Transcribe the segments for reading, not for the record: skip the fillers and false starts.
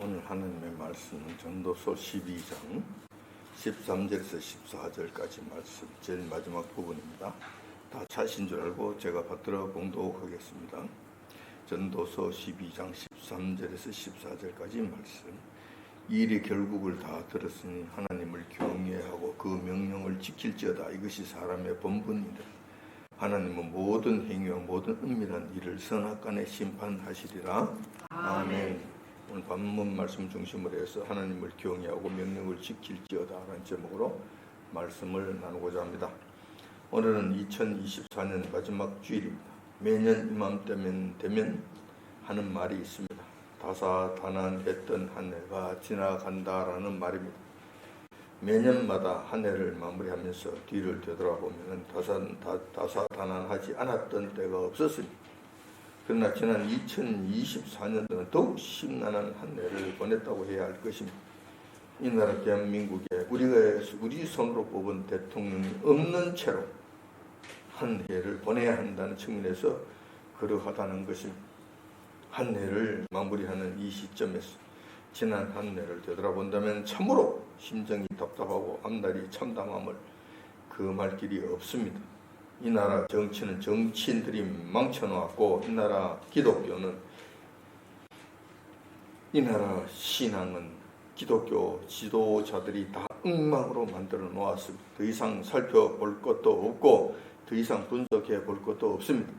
오늘 하나님의 말씀은 전도서 12장 13절에서 14절까지 말씀, 제일 마지막 부분입니다. 다 차신 줄 알고 제가 받들어 봉독하겠습니다. 전도서 12장 13절에서 14절까지 말씀. 이 일의 결국을 다 들었으니 하나님을 경외하고 그 명령을 지킬지어다. 이것이 사람의 본분이다. 하나님은 모든 행위와 모든 은밀한 일을 선악간에 심판하시리라. 아멘. 오늘 본문 말씀 중심으로 해서 하나님을 경외하고 명령을 지킬지어다 라는 제목으로 말씀을 나누고자 합니다. 오늘은 2024년 마지막 주일입니다. 매년 이맘때면 되면 하는 말이 있습니다. 다사다난했던 한 해가 지나간다라는 말입니다. 매년마다 한 해를 마무리하면서 뒤를 되돌아보면 다사다난하지 않았던 때가 없었습니다. 그러나 지난 2024년도는 더욱 심란한 한 해를 보냈다고 해야 할 것입니다. 이 나라 대한민국에 우리 손으로 뽑은 대통령이 없는 채로 한 해를 보내야 한다는 측면에서 그러하다는 것입니다. 한 해를 마무리하는 이 시점에서 지난 한 해를 되돌아본다면 참으로 심정이 답답하고 앞날이 참담함을 금할 길이 없습니다. 이 나라 정치는 정치인들이 망쳐놓았고 이 나라 기독교는, 이 나라 신앙은 기독교 지도자들이 다 엉망으로 만들어 놓았습니다. 더 이상 살펴볼 것도 없고 더 이상 분석해 볼 것도 없습니다.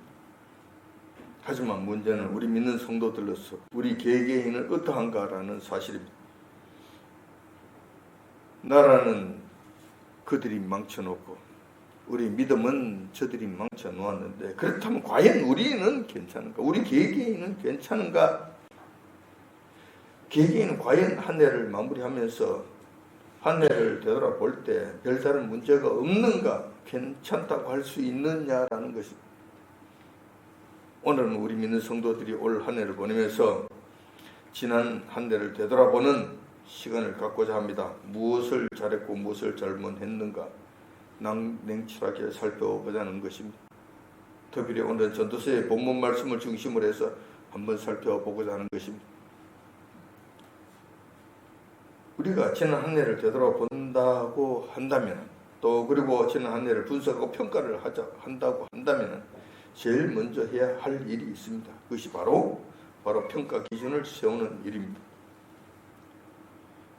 하지만 문제는 우리 믿는 성도들로서 우리 개개인은 어떠한가라는 사실입니다. 나라는 그들이 망쳐놓고 우리 믿음은 저들이 망쳐놓았는데, 그렇다면 과연 우리는 괜찮은가? 우리 개개인은 괜찮은가? 개개인은 과연 한 해를 마무리하면서 한 해를 되돌아볼 때 별다른 문제가 없는가? 괜찮다고 할 수 있느냐라는 것입니다. 오늘은 우리 믿는 성도들이 올 한 해를 보내면서 지난 한 해를 되돌아보는 시간을 갖고자 합니다. 무엇을 잘했고 무엇을 잘못했는가 냉철하게 살펴보자는 것입니다. 특별히 오늘 전도서의 본문 말씀을 중심으로 해서 한번 살펴보고자 하는 것입니다. 우리가 지난 한 해를 되돌아본다고 한다면, 또 그리고 지난 한 해를 분석하고 평가를 한다고 한다면 제일 먼저 해야 할 일이 있습니다. 그것이 바로 평가 기준을 세우는 일입니다.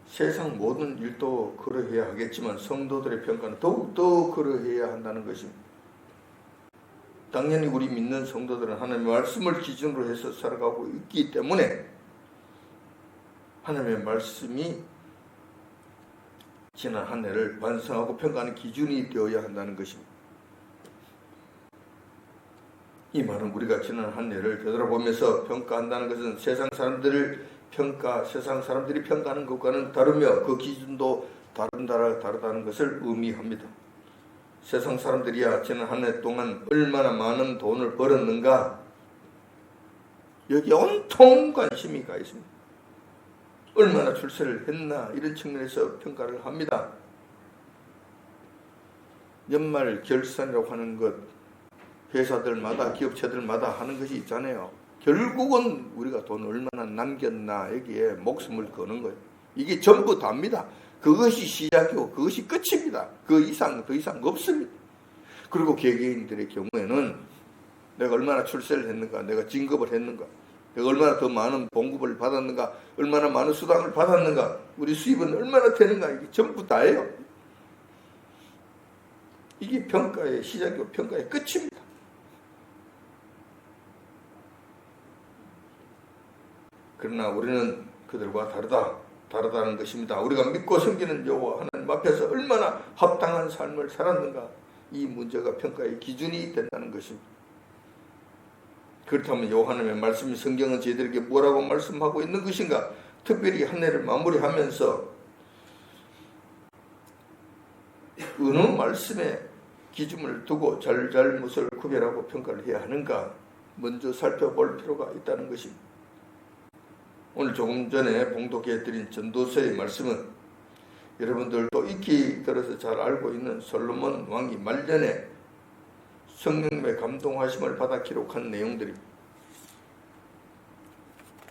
세상 모든 일도 그러해야 하겠지만 성도들의 평가는 더욱더 그러해야 한다는 것입니다. 당연히 우리 믿는 성도들은 하나님의 말씀을 기준으로 해서 살아가고 있기 때문에 하나님의 말씀이 지난 한 해를 반성하고 평가하는 기준이 되어야 한다는 것입니다. 이 말은 우리가 지난 한 해를 되돌아보면서 평가한다는 것은 세상 사람들이 평가하는 것과는 다르며 그 기준도 다르다는 것을 의미합니다. 세상 사람들이야 지난 한 해 동안 얼마나 많은 돈을 벌었는가, 여기에 온통 관심이 가 있습니다. 얼마나 출세를 했나, 이런 측면에서 평가를 합니다. 연말 결산이라고 하는 것, 회사들마다 기업체들마다 하는 것이 있잖아요. 결국은 우리가 돈 얼마나 남겼나 여기에 목숨을 거는 거예요. 이게 전부 답니다. 그것이 시작이고 그것이 끝입니다. 더 이상 없습니다. 그리고 개개인들의 경우에는 내가 얼마나 출세를 했는가, 내가 진급을 했는가, 내가 얼마나 더 많은 봉급을 받았는가, 얼마나 많은 수당을 받았는가, 우리 수입은 얼마나 되는가, 이게 전부 다예요. 이게 평가의 시작이고 평가의 끝입니다. 그러나 우리는 그들과 다르다는 것입니다. 우리가 믿고 섬기는 여호와 하나님 앞에서 얼마나 합당한 삶을 살았는가, 이 문제가 평가의 기준이 된다는 것입니다. 그렇다면 여호와 하나님의 말씀이, 성경은 저희들에게 뭐라고 말씀하고 있는 것인가? 특별히 한 해를 마무리하면서 어느 말씀에 기준을 두고 잘잘못을 구별하고 평가를 해야 하는가, 먼저 살펴볼 필요가 있다는 것입니다. 오늘 조금 전에 봉독해드린 전도서의 말씀은 여러분들도 익히 들어서 잘 알고 있는 솔로몬 왕이 말년에 성령의 감동하심을 받아 기록한 내용들입니다.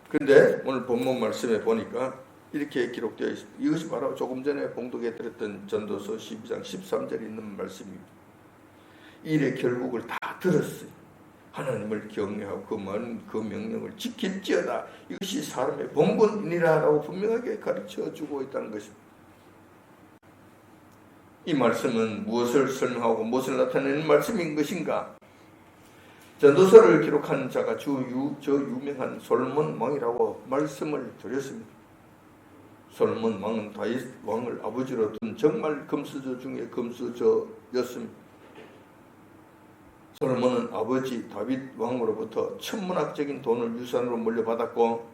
그런데 오늘 본문 말씀에 보니까 이렇게 기록되어 있습니다. 이것이 바로 조금 전에 봉독해 드렸던 전도서 12장 13절에 있는 말씀입니다. 일의 결국을 다 들었으니 하나님을 경외하고 그 명령을 지킬지어다. 이것이 사람의 본분이니라 라고 분명하게 가르쳐주고 있다는 것입니다. 이 말씀은 무엇을 설명하고 무엇을 나타내는 말씀인 것인가? 전도서를 기록한 자가 저 유명한 솔로몬 왕이라고 말씀을 드렸습니다. 솔로몬 왕은 다윗 왕을 아버지로 둔 정말 금수저 중에 금수저였습니다. 솔로몬은 아버지 다윗 왕으로부터 천문학적인 돈을 유산으로 물려받았고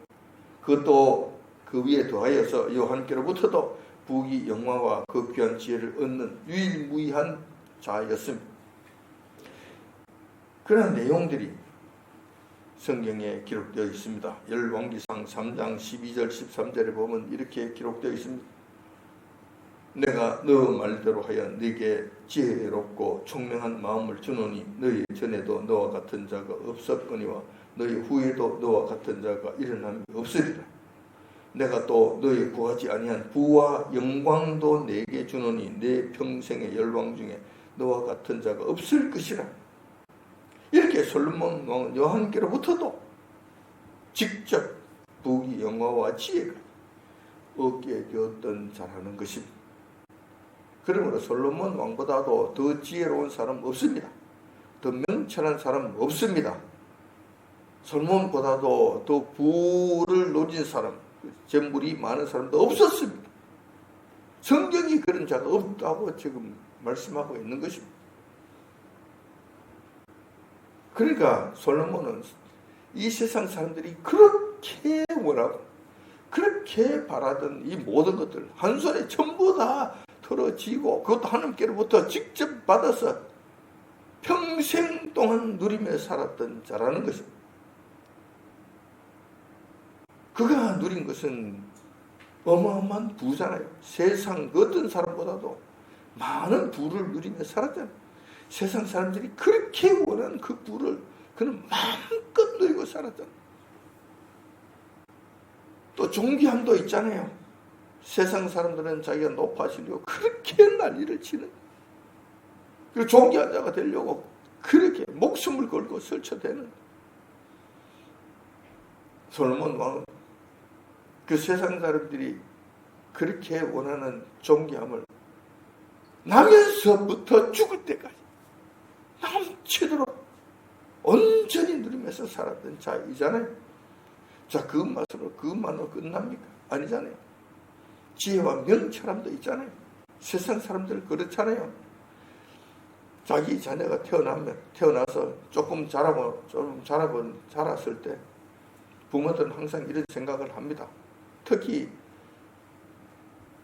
그것도 그 위에 더하여서 여호와께로부터도 부귀 영화와 그 귀한 지혜를 얻는 유일무이한 자였습니다. 그런 내용들이 성경에 기록되어 있습니다. 열왕기상 3장 12절 13절에 보면 이렇게 기록되어 있습니다. 내가 너 말대로 하여 네게 지혜롭고 총명한 마음을 주노니 너희 전에도 너와 같은 자가 없었거니와 너희 후에도 너와 같은 자가 일어남이 없으리라. 내가 또 너희 구하지 아니한 부와 영광도 내게 주노니 내 평생의 열왕 중에 너와 같은 자가 없을 것이라. 이렇게 솔로몬 왕은 여호와께로부터도 직접 부귀 영화와 지혜가 얻게 되었던 자라는 것입니다. 그러므로 솔로몬 왕보다도 더 지혜로운 사람 없습니다. 더 명철한 사람 없습니다. 솔로몬보다도 더 부를 누린 사람, 재물이 많은 사람도 없었습니다. 성경이 그런 자가 없다고 지금 말씀하고 있는 것입니다. 그러니까 솔로몬은 이 세상 사람들이 그렇게 원하고 그렇게 바라던 이 모든 것들 한 손에 전부 다 털어지고 그것도 하나님께로부터 직접 받아서 평생 동안 누리며 살았던 자라는 것입니다. 그가 누린 것은 어마어마한 부잖아요. 세상 어떤 사람보다도 많은 부를 누리며 살았잖아요. 세상 사람들이 그렇게 원하는 그 부를 그는 마음껏 누리고 살았잖아요. 또 존귀함도 있잖아요. 세상 사람들은 자기가 높아지려고 그렇게 난리를 치는, 그리고 존귀한 자가 되려고 그렇게 목숨을 걸고 설쳐대는 솔로몬 왕은 그 세상 사람들이 그렇게 원하는 존귀함을 나면서부터 죽을 때까지 넘치도록 온전히 누리면서 살았던 자이잖아요. 자, 그것만으로 끝납니까? 아니잖아요. 지혜와 명철함도 있잖아요. 세상 사람들 그렇잖아요. 자기 자녀가 태어나서 조금 자랐을 때 부모들은 항상 이런 생각을 합니다. 특히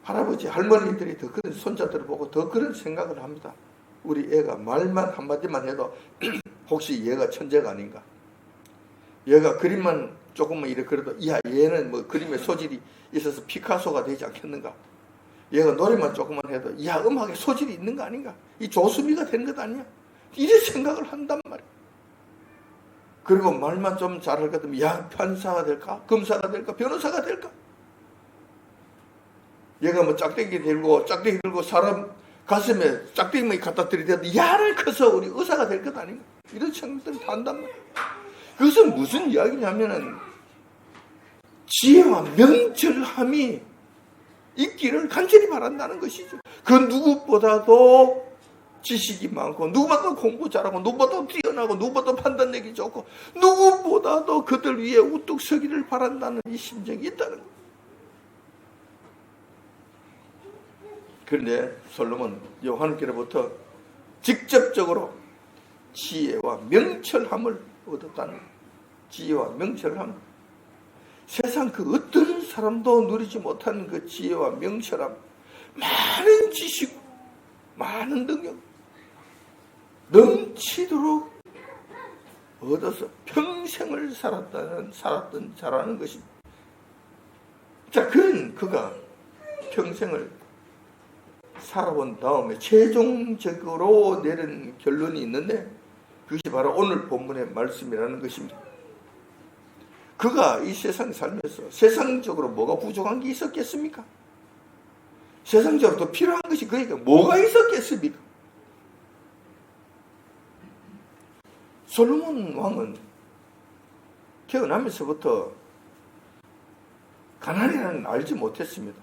할아버지, 할머니들이 더 그런 손자들을 보고 더 그런 생각을 합니다. 우리 애가 말만 한마디만 해도 혹시 얘가 천재가 아닌가? 얘가 그림만 조금만 이래 그래도 야, 얘는 뭐 그림에 소질이 있어서 피카소가 되지 않겠는가? 얘가 노래만 조금만 해도 야, 음악에 소질이 있는 거 아닌가? 이 조수미가 되는 것 아니야? 이런 생각을 한단 말이야. 그리고 말만 좀 잘할 것 같으면 야, 판사가 될까? 검사가 될까? 변호사가 될까? 얘가 뭐 짝대기 들고 사람 가슴에 짝대기만 갖다 들이대도 야를 커서 우리 의사가 될 것 아닌가? 이런 생각들을 다 한단 말이야. 그것은 무슨 이야기냐면은 지혜와 명철함이 있기를 간절히 바란다는 것이죠. 그 누구보다도 지식이 많고 누구보다도 공부 잘하고 누구보다도 뛰어나고 누구보다도 판단력이 좋고 누구보다도 그들 위에 우뚝 서기를 바란다는 이 심정이 있다는 거예요. 그런데 솔로몬 여호와께로부터 직접적으로 지혜와 명철함을 얻었다는 거예요. 지혜와 명철함. 세상 그 어떤 사람도 누리지 못한 그 지혜와 명철함, 많은 지식, 많은 능력 넘치도록 얻어서 평생을 살았던 자라는 것입니다. 자, 그가 평생을 살아본 다음에 최종적으로 내린 결론이 있는데 그것이 바로 오늘 본문의 말씀이라는 것입니다. 그가 이 세상에 살면서 세상적으로 뭐가 부족한 게 있었겠습니까? 세상적으로 또 필요한 것이 그에게 뭐가 있었겠습니까? 솔로몬 왕은 태어나면서부터 가난이라는 알지 못했습니다.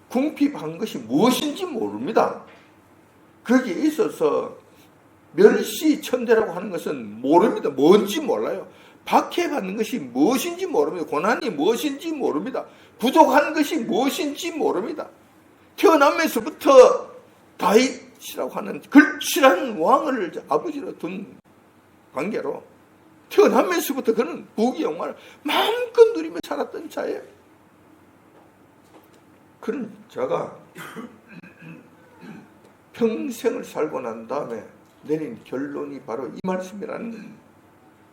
궁핍한 것이 무엇인지 모릅니다. 거기에 있어서 멸시천대라고 하는 것은 모릅니다. 뭔지 몰라요. 박해받는 것이 무엇인지 모릅니다. 고난이 무엇인지 모릅니다. 부족한 것이 무엇인지 모릅니다. 태어나면서부터 다윗이라고 하는 걸출한 왕을 아버지로 둔 관계로 태어나면서부터 그는 부귀영화를 마음껏 누리며 살았던 자예요. 그런 자가 평생을 살고 난 다음에 내린 결론이 바로 이 말씀이라는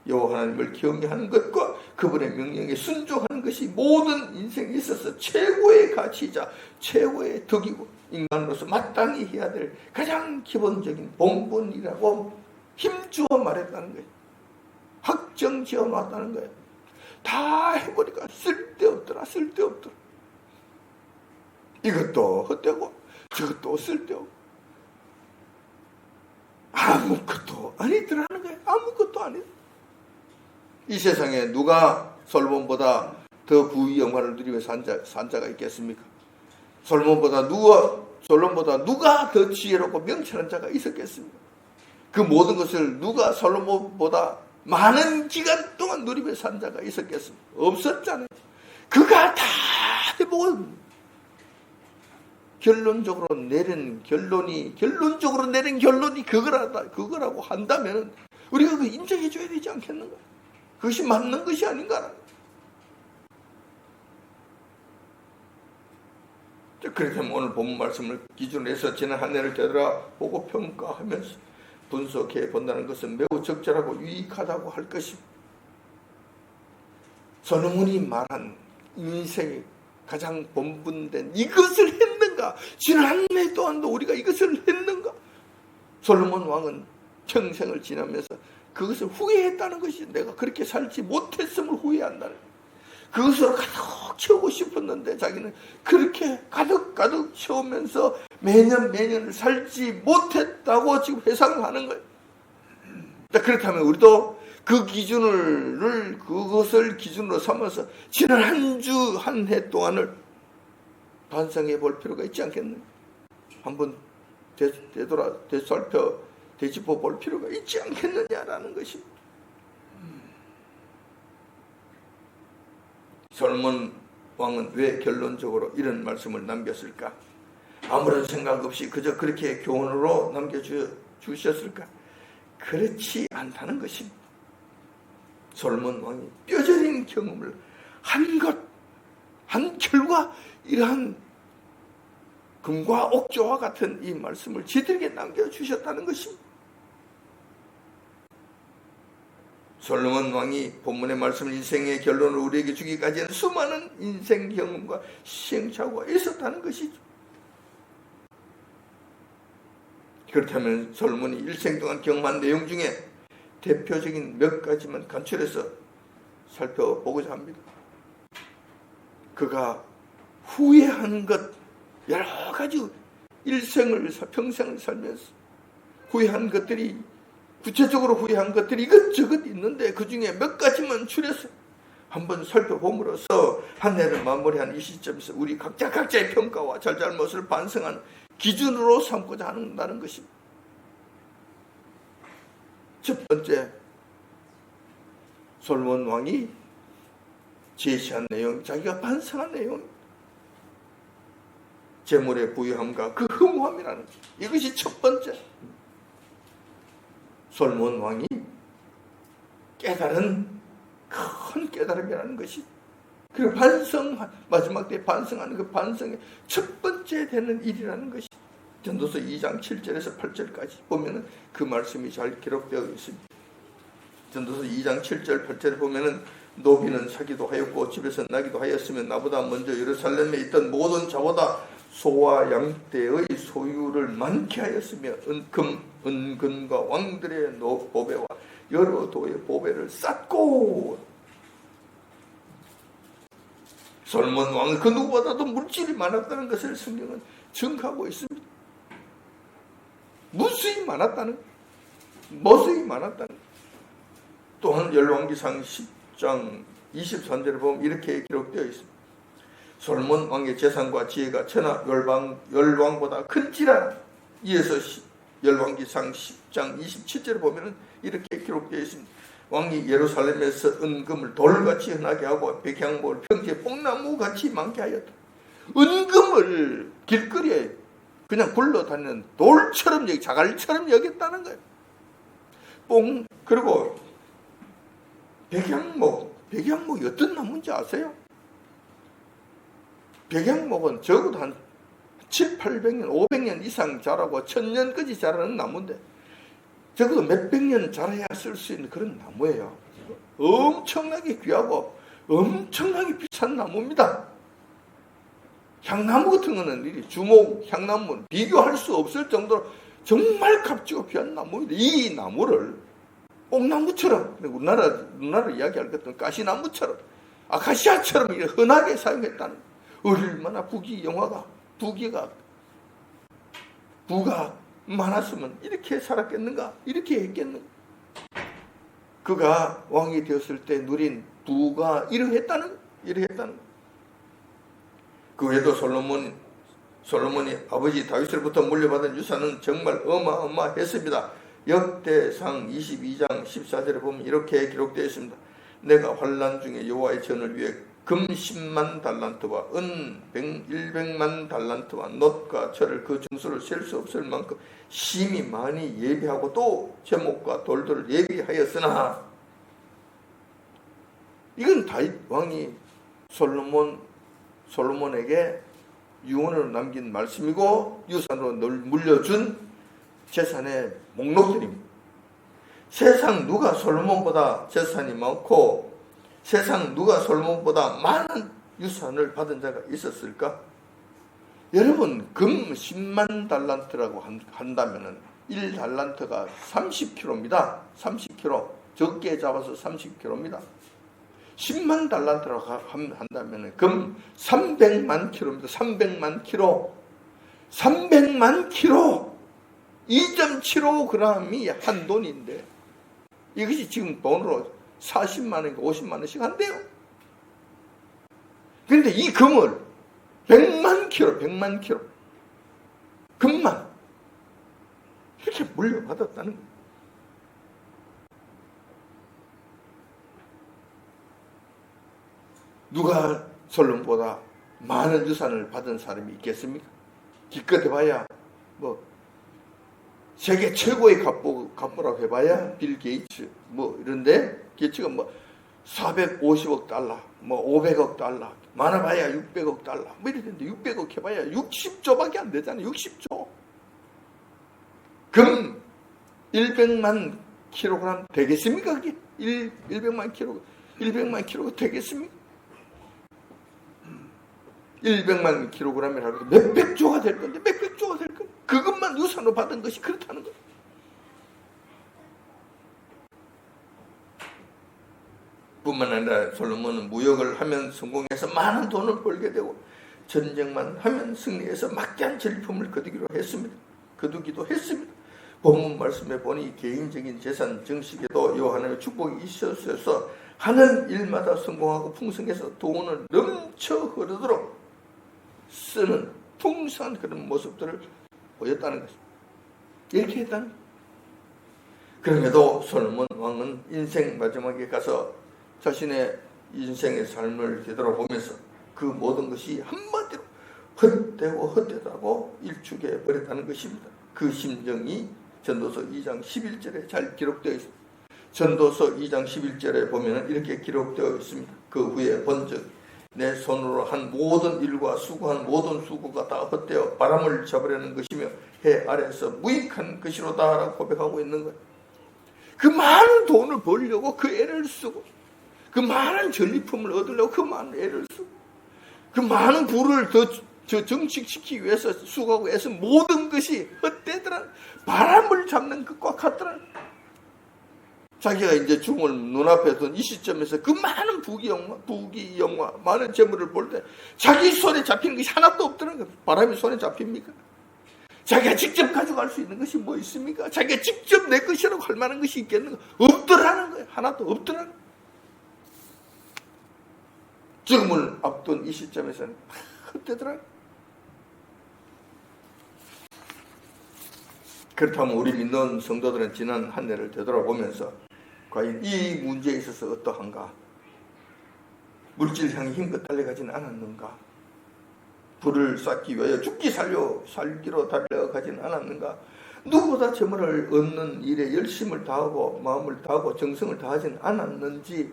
여호와 하나님을 경외하는 것과 그분의 명령에 순종하는 것이 모든 인생에 있어서 최고의 가치이자 최고의 덕이고 인간으로서 마땅히 해야 될 가장 기본적인 본분이라고 힘주어 말했다는 거예요. 확정지어 놨다는 거예요. 다 해보니까 쓸데없더라. 이것도 헛되고 저것도 쓸데없고 아무것도 아니더라는 거예요. 아무것도 아니더라. 이 세상에 누가 솔로몬보다 더 부귀 영화를 누리며 산 자가 있겠습니까? 솔로몬보다 누가 더 지혜롭고 명철한 자가 있었겠습니까? 그 모든 것을 누가 솔로몬보다 많은 기간 동안 누리며 산 자가 있었겠습니까? 없었잖아요. 그가 다 해보고 결론적으로 내린 결론이 그거라고 한다면 우리가 그 인정해 줘야 되지 않겠는가? 그것이 맞는 것이 아닌가? 그렇다면 오늘 본문 말씀을 기준으로 해서 지난 한 해를 되돌아보고 평가하면서 분석해 본다는 것은 매우 적절하고 유익하다고 할 것입니다. 솔로몬이 말한 인생의 가장 본분된 이것을 했는가? 지난 한 해 동안도 우리가 이것을 했는가? 솔로몬 왕은 평생을 지나면서 그것을 후회했다는 것이 내가 그렇게 살지 못했음을 후회한다는 거예요. 그것으로 가득 채우고 싶었는데 자기는 그렇게 가득 채우면서 매년을 살지 못했다고 지금 회상을 하는 거예요. 그렇다면 우리도 그것을 기준으로 삼아서 지난 한 주 한 해 동안을 반성해 볼 필요가 있지 않겠느냐? 한번 되짚어 볼 필요가 있지 않겠느냐라는 것입니다. 솔로몬 왕은 왜 결론적으로 이런 말씀을 남겼을까? 아무런 생각 없이 그저 그렇게 교훈으로 남겨주셨을까? 그렇지 않다는 것입니다. 솔로몬 왕이 뼈저린 경험을 한 결과 이러한 금과 옥조와 같은 이 말씀을 지들에게 남겨주셨다는 것입니다. 솔로몬 왕이 본문의 말씀을 인생의 결론을 우리에게 주기까지는 수많은 인생 경험과 시행착오가 있었다는 것이죠. 그렇다면 솔로몬이 일생 동안 경험한 내용 중에 대표적인 몇 가지만 간추려서 살펴보고자 합니다. 그가 후회하는 것 여러 가지 평생을 살면서 후회한 것들이 구체적으로 후회한 것들이 이것저것 있는데 그 중에 몇 가지만 추려서 한번 살펴봄으로써 한 해를 마무리한 이 시점에서 우리 각자의 평가와 잘잘못을 반성하는 기준으로 삼고자 한다는 것입니다. 첫 번째, 솔로몬 왕이 제시한 내용, 자기가 반성한 내용, 재물의 부유함과 그 허무함이라는 것. 이것이 첫 번째. 솔로몬 왕이 깨달은 큰 깨달음이라는 것이, 그리고 마지막 때 반성하는 그 반성의 첫 번째 되는 일이라는 것이 전도서 2장 7절에서 8절까지 보면은 그 말씀이 잘 기록되어 있습니다. 전도서 2장 7절 8절에 보면은 노비는 사기도 하였고 집에서 나기도 하였으며 나보다 먼저 예루살렘에 있던 모든 자보다 소와 양떼의 소유를 많게 하였으며 은근과 왕들의 보배와 여러 도의 보배를 쌓고, 솔로몬 왕은 그 누구보다도 물질이 많았다는 것을 성경은 증거하고 있습니다. 무수히 많았다는, 무수히 많았다는. 또한 열왕기상 10장 23절에 보면 이렇게 기록되어 있습니다. 솔로몬 왕의 재산과 지혜가 천하 열왕보다 큰지라. 이어서 열왕기상 10장 27절에 보면 이렇게 기록되어 있습니다. 왕이 예루살렘에서 은금을 돌같이 흔하게 하고 백향목을 평지에 뽕나무같이 많게 하였다. 은금을 길거리에 그냥 굴러다니는 돌처럼 자갈처럼 여겼다는 거예요. 그리고 백향목이 어떤 나무인지 아세요? 백향목은 적어도 한 7, 800년, 500년 이상 자라고 1000년까지 자라는 나무인데 적어도 몇백 년 자라야 쓸 수 있는 그런 나무예요. 엄청나게 귀하고 엄청나게 비싼 나무입니다. 향나무 같은 거는 주목, 향나무는 비교할 수 없을 정도로 정말 값지고 귀한 나무입니다. 이 나무를 뽕나무처럼, 우리나라 이야기할 것 같은 가시나무처럼, 아카시아처럼 흔하게 사용했다는, 얼마나 부가 많았으면 이렇게 살았겠는가? 이렇게 했겠는가? 그가 왕이 되었을 때 누린 부가 이러했다는. 그 외에도 솔로몬이 아버지 다윗으로부터 물려받은 유산은 정말 어마어마했습니다. 역대상 22장 14절에 보면 이렇게 기록되어 있습니다. 내가 환난 중에 여호와의 전을 위해 금 10만 달란트와 은 100만 달란트와 놋과 철을 그 증수를 셀 수 없을 만큼 심히 많이 예비하고 또 제목과 돌들을 예비하였으나. 이건 다윗 왕이 솔로몬에게 유언으로 남긴 말씀이고 유산으로 물려준 재산의 목록들입니다. 세상 누가 솔로몬보다 재산이 많고 세상 누가 솔로몬보다 많은 유산을 받은 자가 있었을까? 여러분, 금 10만 달란트라고 한다면 1달란트가 30kg입니다. 30kg. 적게 잡아서 30kg입니다. 10만 달란트라고 한다면 금 300만 킬로입니다. 300만 킬로. 300만 킬로. 2.75g이 한 돈인데 이것이 지금 돈으로 40만 원인가 50만 원씩 한대요. 그런데 이 금을 100만 킬로 금만 이렇게 물려받았다는 거예요. 누가 솔로몬보다 많은 유산을 받은 사람이 있겠습니까? 기껏 해봐야 세계 최고의 갑부라고 해봐야 빌 게이츠 이런데 게이츠가 450억 달러 500억 달러 많아봐야 600억 달러 이랬는데 600억 해봐야 60조밖에 안 되잖아요. 60조. 금 100만 킬로그램 되겠습니까? 그게 100만 킬로가 되겠습니까? 100만 킬로그램이라도 몇백 조가 될 건데 그것만 유산으로 받은 것이 그렇다는 거예요. 뿐만 아니라 솔로몬은 무역을 하면 성공해서 많은 돈을 벌게 되고 전쟁만 하면 승리해서 막대한 전리품을 거두기도 했습니다. 본문 말씀에 보니 개인적인 재산 정식에도 요 하나님의 축복이 있어서 하는 일마다 성공하고 풍성해서 돈을 넘쳐 흐르도록 쓰는 풍성한 그런 모습들을 보였다는 것입니다. 이렇게 했다는 거예요. 그럼에도 솔로몬 왕은 인생 마지막에 가서 자신의 인생의 삶을 되돌아보면서 그 모든 것이 한마디로 헛되고 일축해 버렸다는 것입니다. 그 심정이 전도서 2장 11절에 잘 기록되어 있습니다. 전도서 2장 11절에 보면 이렇게 기록되어 있습니다. 그 후에 본즉 내 손으로 한 모든 일과 수고한 모든 수고가 다 헛되어 바람을 잡으려는 것이며 해 아래에서 무익한 것이로다 라고 고백하고 있는 거예요. 그 많은 돈을 벌려고 그 애를 쓰고 그 많은 전리품을 얻으려고 그 많은 애를 쓰고 그 많은 부를 더 정식시키기 위해서 수고하고 애써 모든 것이 헛되더라. 바람을 잡는 것과 같더라. 자기가 이제 죽음을 눈앞에 둔 이 시점에서 그 많은 부귀영화, 많은 재물을 볼 때 자기 손에 잡히는 것이 하나도 없더라는 거예요. 바람이 손에 잡힙니까? 자기가 직접 가져갈 수 있는 것이 뭐 있습니까? 자기가 직접 내 것이라고 할 만한 것이 있겠는가? 없더라는 거예요. 하나도 없더라는 거예요. 죽음을 앞둔 이 시점에서는 헛되더라고요. 그렇다면 우리 믿는 성도들은 지난 한 해를 되돌아보면서 과연 이 문제에 있어서 어떠한가? 물질 향해 힘껏 달려가지는 않았는가? 불을 쌓기 위하여 죽기 살기로 달려가지는 않았는가? 누구보다 재물을 얻는 일에 열심을 다하고 마음을 다하고 정성을 다하지는 않았는지,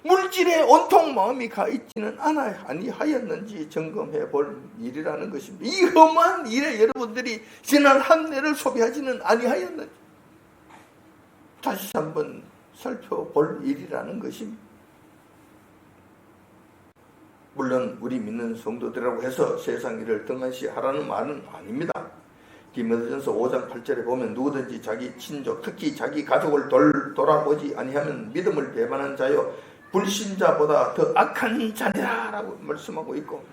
물질에 온통 마음이 가 있지는 아니하였는지 점검해 볼 일이라는 것입니다. 이 험한 일에 여러분들이 지난 한 해를 소비하지는 아니하였는지 다시 한번 살펴볼 일이라는 것입니다. 물론 우리 믿는 성도들이라고 해서 세상 일을 등한시하라는 말은 아닙니다. 디모데전서 5장 8절에 보면 누구든지 자기 친족, 특히 자기 가족을 돌아보지 아니하면 믿음을 배반한 자요 불신자보다 더 악한 자니라 라고 말씀하고 있고,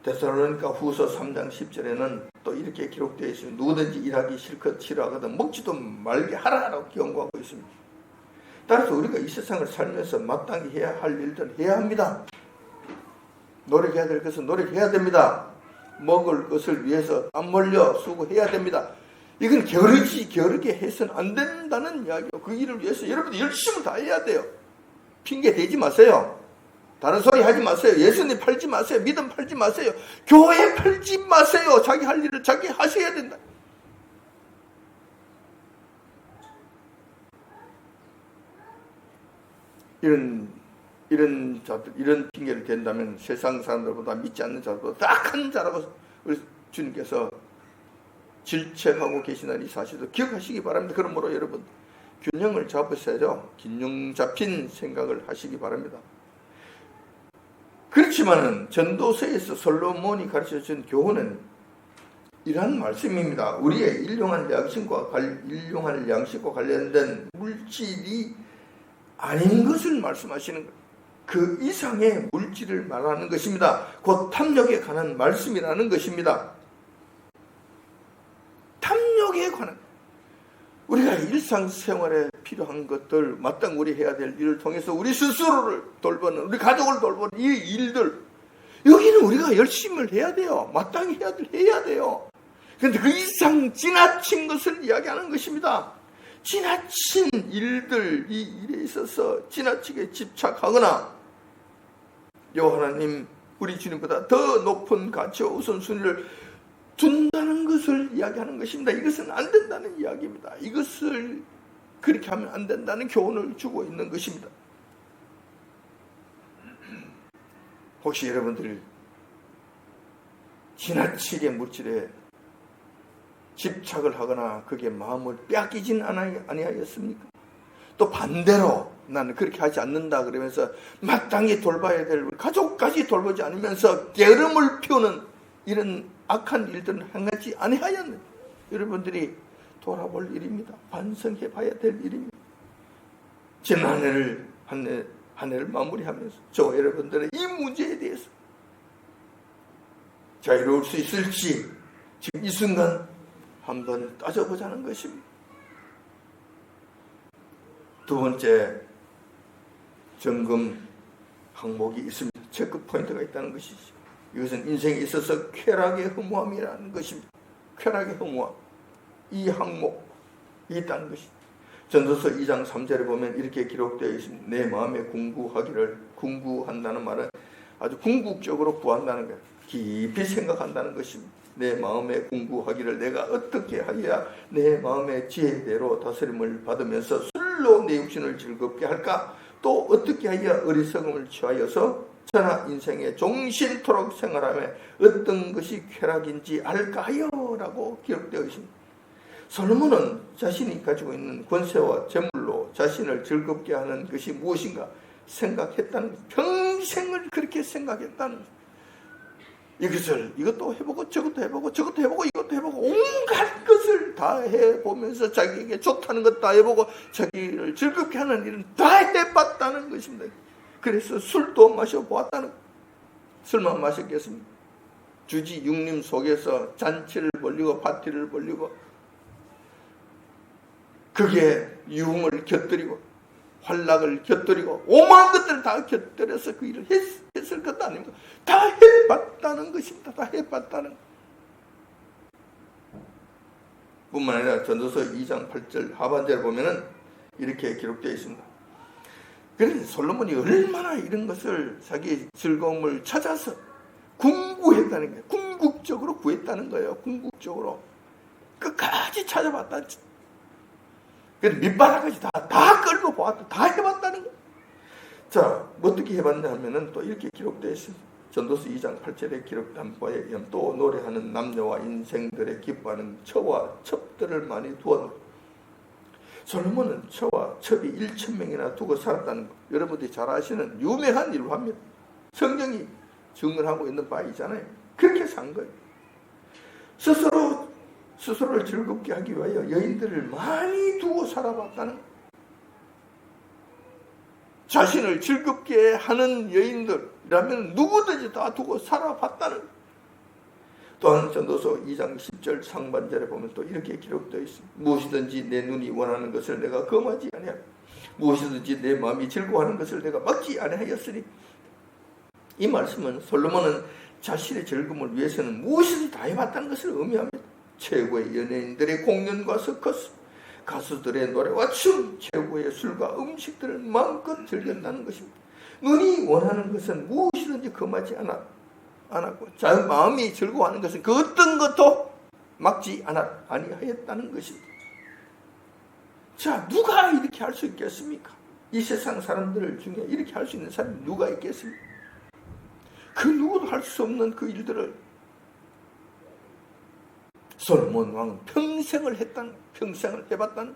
데살로니가 후서 3장 10절에는 또 이렇게 기록되어 있습니다. 누구든지 일하기 실컷 싫어하거든 먹지도 말게 하라라고 경고하고 있습니다. 따라서 우리가 이 세상을 살면서 마땅히 해야 할 일들을 해야 합니다. 노력해야 될 것은 노력해야 됩니다. 먹을 것을 위해서 땀 흘려 수고해야 됩니다. 이건 게으르게 해서는 안 된다는 이야기예요. 그 일을 위해서 여러분들 열심을 다해야 돼요. 핑계 대지 마세요. 다른 소리 하지 마세요. 예수님 팔지 마세요. 믿음 팔지 마세요. 교회 팔지 마세요. 자기 할 일을 자기 하셔야 된다. 이런 자들, 이런 핑계를 댄다면 세상 사람들보다 믿지 않는 자들보다 악한 자라고 주님께서 질책하고 계시는 이 사실도 기억하시기 바랍니다. 그러므로 여러분 균형을 잡으셔야죠. 균형 잡힌 생각을 하시기 바랍니다. 그렇지만은 전도서에서 솔로몬이 가르쳐준 교훈은 이러한 말씀입니다. 우리의 일용할 양식과 관련된 물질이 아닌 것을 말씀하시는 것. 그 이상의 물질을 말하는 것입니다. 곧 탐욕에 관한 말씀이라는 것입니다. 탐욕에 관한, 우리가 일상생활에 필요한 것들, 마땅히 우리 해야 될 일을 통해서 우리 스스로를 돌보는, 우리 가족을 돌보는 이 일들, 여기는 우리가 열심을 해야 돼요. 마땅히 해야 돼요. 그런데 그 이상 지나친 것을 이야기하는 것입니다. 지나친 일들, 이 일에 있어서 지나치게 집착하거나 하나님, 우리 주님보다 더 높은 가치와 우선순위를 둔다는 것을 이야기하는 것입니다. 이것은 안 된다는 이야기입니다. 이것을 그렇게 하면 안 된다는 교훈을 주고 있는 것입니다. 혹시 여러분들 지나치게 물질에 집착을 하거나 그게 마음을 빼앗기진 아니하였습니까? 또 반대로 나는 그렇게 하지 않는다 그러면서 마땅히 돌봐야 될 가족까지 돌보지 않으면서 게으름을 피우는 이런 악한 일들은 행하지 아니하였는지 여러분들이 돌아볼 일입니다. 반성해 봐야 될 일입니다. 지난 한 해를 마무리하면서 저 여러분들의 이 문제에 대해서 자유로울 수 있을지 지금 이 순간 한번 따져보자는 것입니다. 두 번째 점검 항목이 있습니다. 체크 포인트가 있다는 것이죠. 이것은 인생에 있어서 쾌락의 허무함이라는 것입니다. 쾌락의 허무함. 이 항목이 있다는 것입니다. 전도서 2장 3절에 보면 이렇게 기록되어 있습니다. 내 마음에 궁구한다는 말은 아주 궁극적으로 구한다는 거예요. 깊이 생각한다는 것입니다. 내 마음에 궁구하기를 내가 어떻게 하여야 내 마음의 지혜대로 다스림을 받으면서 술로 내 육신을 즐겁게 할까? 또 어떻게 하여야 어리석음을 취하여서 천하 인생에 종신토록 생활하며 어떤 것이 쾌락인지 알까요? 라고 기록되어 있습니다. 솔로몬은 자신이 가지고 있는 권세와 재물로 자신을 즐겁게 하는 것이 무엇인가 생각했다는, 평생을 그렇게 생각했다는, 이것도 해보고 저것도 해보고 저것도 해보고 이것도 해보고 온갖 것을 다 해보면서 자기에게 좋다는 것 다 해보고 자기를 즐겁게 하는 일은 다 해봤다는 것입니다. 그래서 술도 마셔보았다는 것. 술만 마셨겠습니까? 주지 육림 속에서 잔치를 벌리고 파티를 벌리고 그게 유흥을 곁들이고 환락을 곁들이고 오만 것들을 다 곁들여서 그 일을 했을 것 아닙니까? 다 해봤다는 것입니다. 다 해봤다는 것. 뿐만 아니라 전도서 2장 8절 하반절에 보면은 이렇게 기록되어 있습니다. 그래서 솔로몬이 얼마나 이런 것을 자기의 즐거움을 찾아서 궁구했다는 거예요. 궁극적으로 구했다는 거예요. 궁극적으로 끝까지 찾아봤다. 그래서 밑바닥까지 다 끌고 보았다. 다 해봤다는 거예요. 자, 어떻게 해봤냐 하면은 또 이렇게 기록되어 있습니다. 전도서 2장 8절에 기록된 바에 의하면 또 노래하는 남녀와 인생들의 기뻐하는 처와 첩들을 많이 두었노라. 솔로몬은 처와 첩이 1,000명이나 두고 살았다는 것. 여러분들이 잘 아시는 유명한 일화입니다. 성경이 증언하고 있는 바이잖아요. 그렇게 산 거예요. 스스로를 즐겁게 하기 위하여 여인들을 많이 두고 살아봤다는 것. 자신을 즐겁게 하는 여인들이라면 누구든지 다 두고 살아봤다는 것. 또한 전도서 2장 10절 상반절에 보면 또 이렇게 기록되어 있습니다. 무엇이든지 내 눈이 원하는 것을 내가 금하지 아니하고 무엇이든지 내 마음이 즐거워하는 것을 내가 막지 아니하였으니. 이 말씀은 솔로몬은 자신의 즐거움을 위해서는 무엇이든지 다 해봤다는 것을 의미합니다. 최고의 연예인들의 공연과 서커스, 가수들의 노래와 춤, 최고의 술과 음식들을 마음껏 즐긴다는 것입니다. 눈이 원하는 것은 무엇이든지 금하지 않았고 자기 마음이 즐거워하는 것은 그 어떤 것도 막지 아니하였다는 것입니다. 자, 누가 이렇게 할 수 있겠습니까? 이 세상 사람들 중에 이렇게 할 수 있는 사람이 누가 있겠습니까? 그 누구도 할 수 없는 그 일들을 솔로몬 왕은 평생을 해봤다는.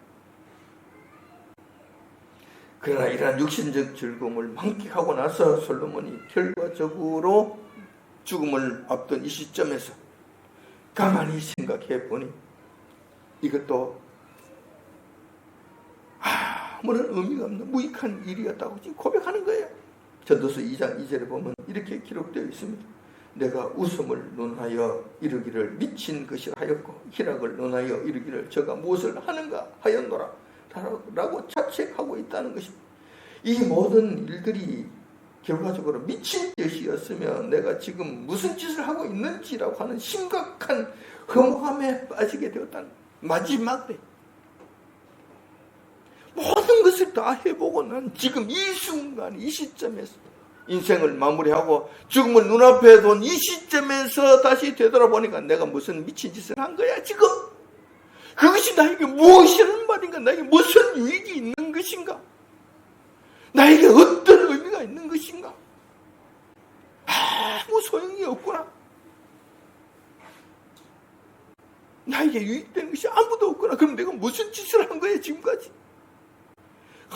그러나 이러한 육신적 즐거움을 만끽하고 나서 솔로몬이 결과적으로 죽음을 앞둔 이 시점에서 가만히 생각해 보니 이것도 아무런 의미가 없는 무익한 일이었다고 지금 고백하는 거예요. 전도서 2장 2절에 보면 이렇게 기록되어 있습니다. 내가 웃음을 논하여 이르기를 미친 것이라 하였고 희락을 논하여 이르기를 저가 무엇을 하는가 하였노라 라고 자책하고 있다는 것입니다. 이 모든 일들이 결과적으로 미친 뜻이었으면 내가 지금 무슨 짓을 하고 있는지라고 하는 심각한 허무함에 빠지게 되었다는 마지막 때 모든 것을 다 해보고 난 지금 이 순간 이 시점에서 인생을 마무리하고 죽음을 눈앞에 둔 이 시점에서 다시 되돌아보니까 내가 무슨 미친 짓을 한 거야 지금. 그것이 나에게 무엇이라는 말인가, 나에게 무슨 유익이 있는 것인가, 나에게 어떤 의미가 있는 것인가. 아무 소용이 없구나. 나에게 유익되는 것이 아무도 없구나. 그럼 내가 무슨 짓을 한 거야 지금까지.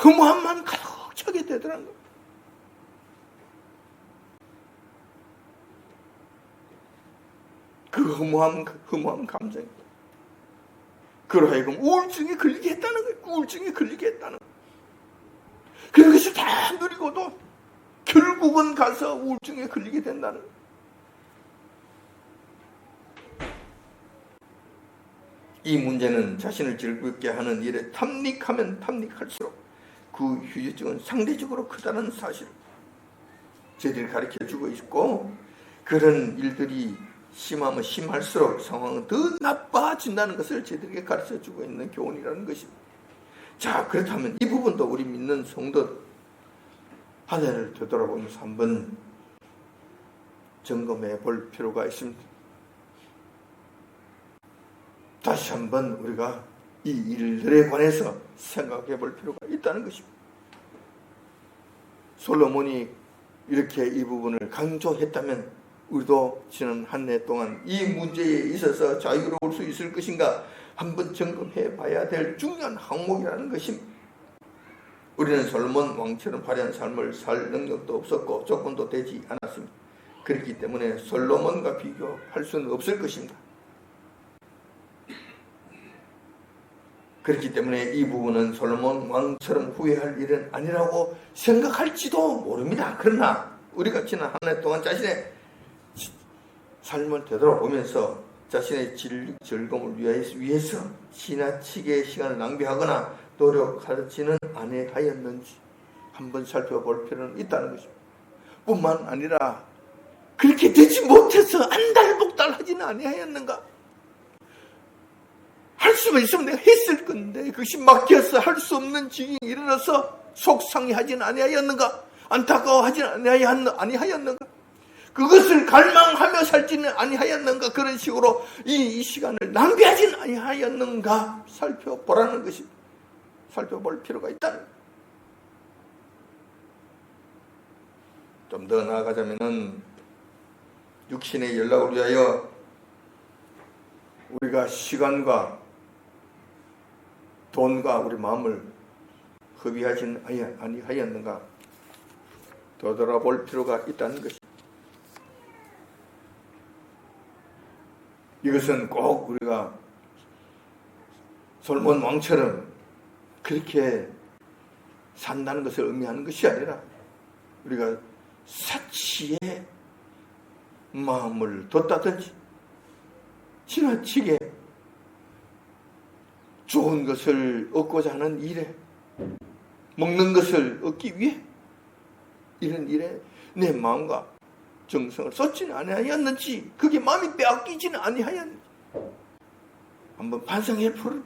허무함만 가득 차게 되더라는 거야. 그 허무한 감정이 그로 하여금 우울증에 걸리게 했다는 거예요. 우울증에 걸리게 했다는 거예요. 그런 것을 다 누리고도 결국은 가서 우울증에 걸리게 된다는 거예요. 이 문제는 자신을 즐겁게 하는 일에 탐닉하면 탐닉할수록 그 후유증은 상대적으로 크다는 사실을 저희들이 가르쳐주고 있고, 그런 일들이 심하면 심할수록 상황은 더 나빠진다는 것을 저희들에게 가르쳐주고 있는 교훈이라는 것입니다. 자, 그렇다면 이 부분도 우리 믿는 성도 한 해를 되돌아보면서 한번 점검해 볼 필요가 있습니다. 다시 한번 우리가 이 일들에 관해서 생각해 볼 필요가 있다는 것입니다. 솔로몬이 이렇게 이 부분을 강조했다면 우리도 지난 한 해 동안 이 문제에 있어서 자유로울 수 있을 것인가 한번 점검해 봐야 될 중요한 항목이라는 것입니다. 우리는 솔로몬 왕처럼 화려한 삶을 살 능력도 없었고 조건도 되지 않았습니다. 그렇기 때문에 솔로몬과 비교할 수는 없을 것입니다. 그렇기 때문에 이 부분은 솔로몬 왕처럼 후회할 일은 아니라고 생각할지도 모릅니다. 그러나 우리가 지난 한 해 동안 자신의 삶을 되돌아보면서 자신의 즐거움을 위해서 지나치게 시간을 낭비하거나 노력하지는 아니하였는지 한번 살펴볼 필요는 있다는 것입니다. 뿐만 아니라 그렇게 되지 못해서 안달복달 하지는 아니하였는가? 할 수만 있으면 내가 했을 건데 그것이 막혀서 할 수 없는 지경에 이르러서 속상해하지는 아니하였는가? 안타까워하지는 아니하였는가? 그것을 갈망하며 살지는 아니하였는가? 그런 식으로 이 시간을 낭비하지는 아니하였는가? 살펴보라는 것이 살펴볼 필요가 있다는 거예요. 좀 더 나아가자면은 육신의 연락을 위하여 우리가 시간과 돈과 우리 마음을 허비하지는 아니하였는가? 되돌아볼 필요가 있다는 것입니다. 이것은 꼭 우리가 솔로몬 왕처럼 그렇게 산다는 것을 의미하는 것이 아니라 우리가 사치에 마음을 뒀다든지 지나치게 좋은 것을 얻고자 하는 일에 먹는 것을 얻기 위해 이런 일에 내 마음과 정성을 쏟지는 아니하였는지 그게 마음이 빼앗기지는 아니하였는지 한번 반성해 볼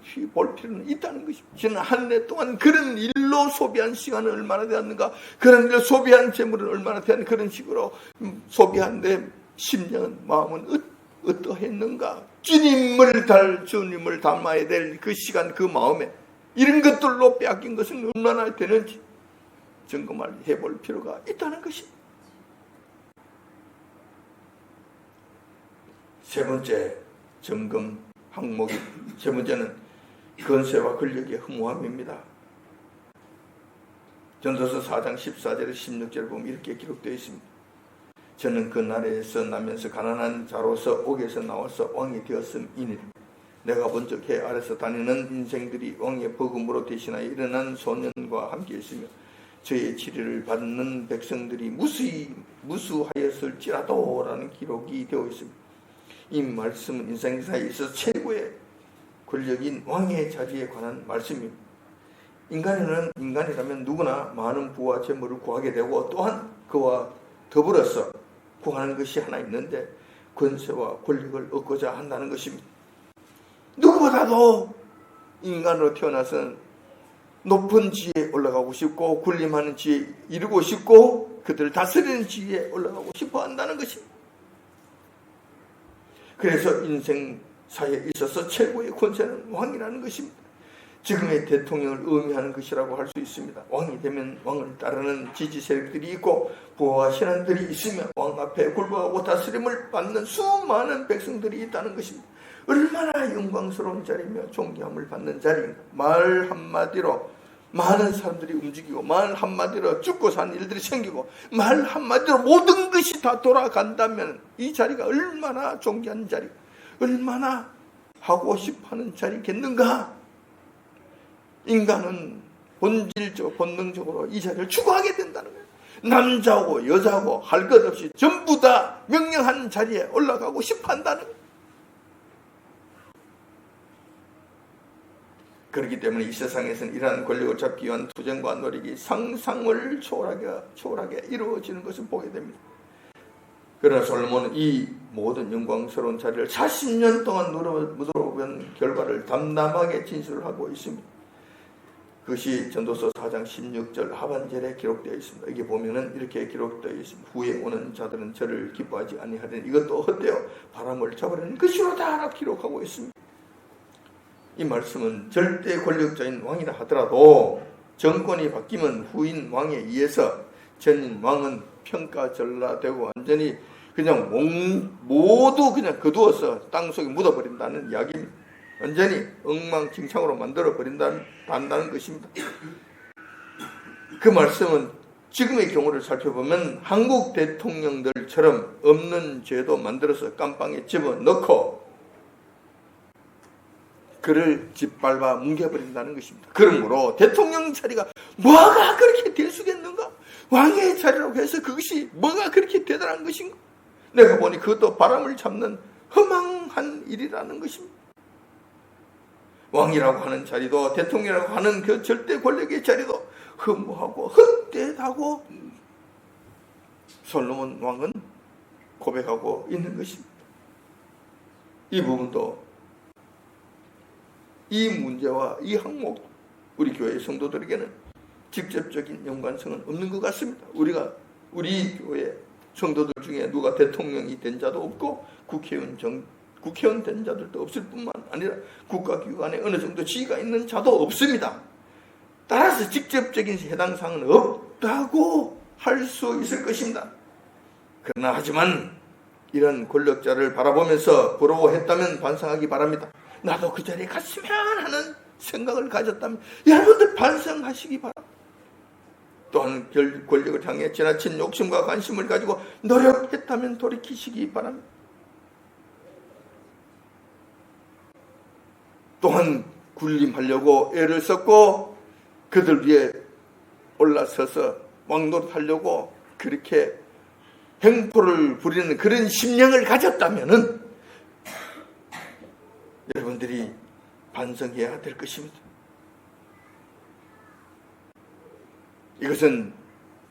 필요는 있다는 것입니다. 지난 한 해 동안 그런 일로 소비한 시간은 얼마나 되었는가, 그런 일로 소비한 재물은 얼마나 되었는가, 그런 식으로 소비한 내 심령은 마음은 어떠했는가, 주님을 닮아야 될 그 시간 그 마음에 이런 것들로 빼앗긴 것은 얼마나 되는지 점검을 해볼 필요가 있다는 것입니다. 세 번째 점검 항목이 세 번째는 권세와 권력의 허무함입니다. 전도서 4장 14절에 16절을 보면 이렇게 기록되어 있습니다. 저는 그 나라에서 나면서 가난한 자로서 옥에서 나와서 왕이 되었음이니라. 내가 본적 해 아래서 다니는 인생들이 왕의 버금으로 대신하여 일어난 소년과 함께 있으며 저의 치료를 받는 백성들이 무수하였을지라도 라는 기록이 되어 있습니다. 이 말씀은 인생사에 있어서 최고의 권력인 왕의 자리에 관한 말씀입니다. 인간이라면 누구나 많은 부와 재물을 구하게 되고 또한 그와 더불어서 구하는 것이 하나 있는데 권세와 권력을 얻고자 한다는 것입니다. 누구보다도 인간으로 태어나서는 높은 지위에 올라가고 싶고 군림하는 지위에 이르고 싶고 그들을 다스리는 지위에 올라가고 싶어 한다는 것입니다. 그래서 인생사에 있어서 최고의 권세는 왕이라는 것입니다. 지금의 대통령을 의미하는 것이라고 할 수 있습니다. 왕이 되면 왕을 따르는 지지 세력들이 있고 부하와 신하들이 있으며 왕 앞에 굴복하고 다스림을 받는 수많은 백성들이 있다는 것입니다. 얼마나 영광스러운 자리며 존경함을 받는 자리인가. 말 한마디로 많은 사람들이 움직이고 말 한마디로 죽고 사는 일들이 생기고 말 한마디로 모든 것이 다 돌아간다면 이 자리가 얼마나 존귀한 자리, 얼마나 하고 싶어하는 자리겠는가. 인간은 본능적으로 이 자리를 추구하게 된다는 거예요. 남자고 여자고 할 것 없이 전부 다 명령하는 자리에 올라가고 싶어 한다는 거예요. 그렇기 때문에 이 세상에서는 이러한 권력을 잡기 위한 투쟁과 노력이 상상을 초월하게 이루어지는 것을 보게 됩니다. 그러나 솔로몬은 이 모든 영광스러운 자리를 40년 동안 물어본 결과를 담담하게 진술하고 있습니다. 그것이 전도서 4장 16절 하반절에 기록되어 있습니다. 여기 보면은 이렇게 기록되어 있습니다. 후에 오는 자들은 저를 기뻐하지 아니하려니 이것도 헛되어 바람을 잡으려는 것이로다 기록하고 있습니다. 이 말씀은 절대 권력자인 왕이라 하더라도 정권이 바뀌면 후인 왕에 의해서 전인 왕은 평가절하되고 완전히 그냥 모두 그냥 거두어서 땅속에 묻어버린다는 이야기입니다. 완전히 엉망진창으로 만들어버린다는 것입니다. 그 말씀은 지금의 경우를 살펴보면 한국 대통령들처럼 없는 죄도 만들어서 깜빵에 집어넣고 그를 짓밟아 뭉개버린다는 것입니다. 그러므로 대통령 자리가 뭐가 그렇게 될 수겠는가? 왕의 자리라고 해서 그것이 뭐가 그렇게 대단한 것인가? 내가 보니 그것도 바람을 잡는 허망한 일이라는 것입니다. 왕이라고 하는 자리도 대통령이라고 하는 그 절대 권력의 자리도 허무하고 헛되다고 솔로몬 왕은 고백하고 있는 것입니다. 이 부분도 이 문제와 이 항목 우리 교회 성도들에게는 직접적인 연관성은 없는 것 같습니다. 우리 교회 성도들 중에 누가 대통령이 된 자도 없고 국회의원 된 자들도 없을 뿐만 아니라 국가기관에 어느 정도 지위가 있는 자도 없습니다. 따라서 직접적인 해당 사항은 없다고 할 수 있을 것입니다. 그러나 하지만 이런 권력자를 바라보면서 부러워했다면 반성하기 바랍니다. 나도 그 자리에 갔으면 하는 생각을 가졌다면 여러분들 반성하시기 바랍니다. 또한 권력을 향해 지나친 욕심과 관심을 가지고 노력했다면 돌이키시기 바랍니다. 또한 군림하려고 애를 썼고 그들 위에 올라서서 왕노릇하려고 그렇게 행포를 부리는 그런 심령을 가졌다면은 여러분들이 반성해야 될 것입니다. 이것은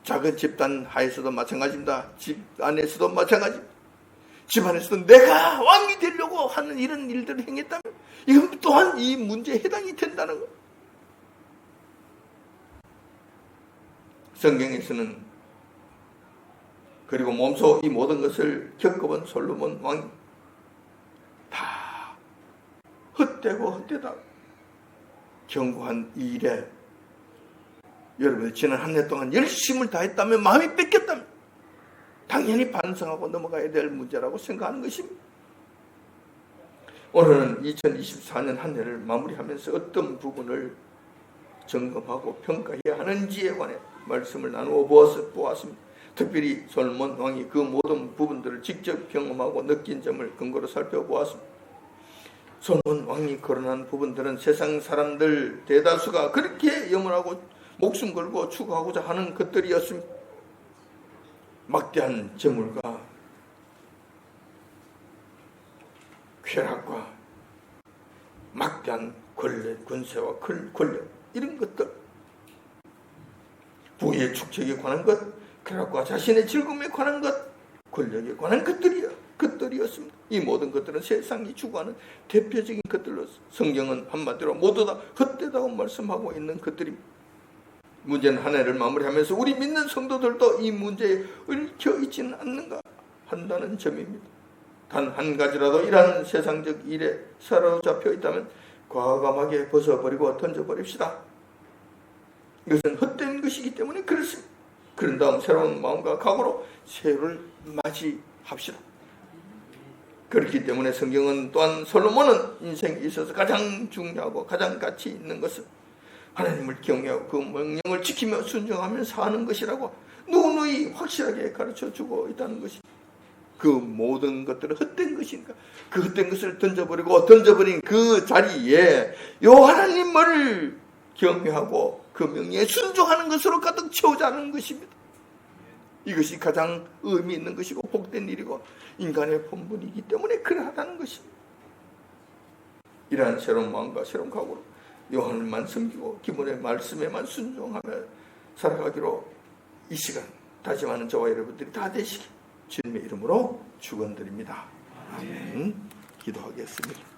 작은 집단 하에서도 마찬가지입니다. 집 안에서도 마찬가지입니다. 집 안에서도 내가 왕이 되려고 하는 이런 일들을 행했다면 이건 또한 이 문제에 해당이 된다는 것. 성경에서는 그리고 몸소 이 모든 것을 겪어본 솔로몬 왕이 다 헛되고 헛되다 경고한 이 일에 여러분 지난 한 해 동안 열심을 다했다면 마음이 뺏겼다면 당연히 반성하고 넘어가야 될 문제라고 생각하는 것입니다. 오늘은 2024년 한 해를 마무리하면서 어떤 부분을 점검하고 평가해야 하는지에 관해 말씀을 나누어 보았습니다. 특별히 솔로몬 왕이 그 모든 부분들을 직접 경험하고 느낀 점을 근거로 살펴보았습니다. 솔로몬 왕이 거론한 부분들은 세상 사람들 대다수가 그렇게 염원하고 목숨 걸고 추구하고자 하는 것들이었습니다. 막대한 재물과 쾌락과 막대한 권세와 권력 이런 것들, 부의 축적에 관한 것, 쾌락과 자신의 즐거움에 관한 것, 권력에 관한 것들이었습니다. 이 모든 것들은 세상이 추구하는 대표적인 것들로서 성경은 한마디로 모두 다 헛되다고 말씀하고 있는 것들입니다. 문제는 한 해를 마무리하면서 우리 믿는 성도들도 이 문제에 얽혀 있지는 않는가 한다는 점입니다. 단 한 가지라도 이러한 세상적 일에 사로잡혀 있다면 과감하게 벗어버리고 던져버립시다. 이것은 헛된 것이기 때문에 그렇습니다. 그런 다음 새로운 마음과 각오로 새해를 맞이합시다. 그렇기 때문에 성경은 또한 솔로몬은 인생에 있어서 가장 중요하고 가장 가치 있는 것은 하나님을 경외하고 그 명령을 지키며 순종하며 사는 것이라고 누누이 확실하게 가르쳐주고 있다는 것입니다. 그 모든 것들은 헛된 것이니까 그 헛된 것을 던져버린 그 자리에 요 하나님을 경외하고 그 명령에 순종하는 것으로 가득 채우자는 것입니다. 이것이 가장 의미 있는 것이고 복된 일이고 인간의 본분이기 때문에 그러하다는 것입니다. 이러한 새로운 마음과 새로운 각오로 요한을만 섬기고 기본의 말씀에만 순종하며 살아가기로 이 시간 다짐하는 저와 여러분들이 다 되시기 주님의 이름으로 축원드립니다. 아멘. 기도하겠습니다.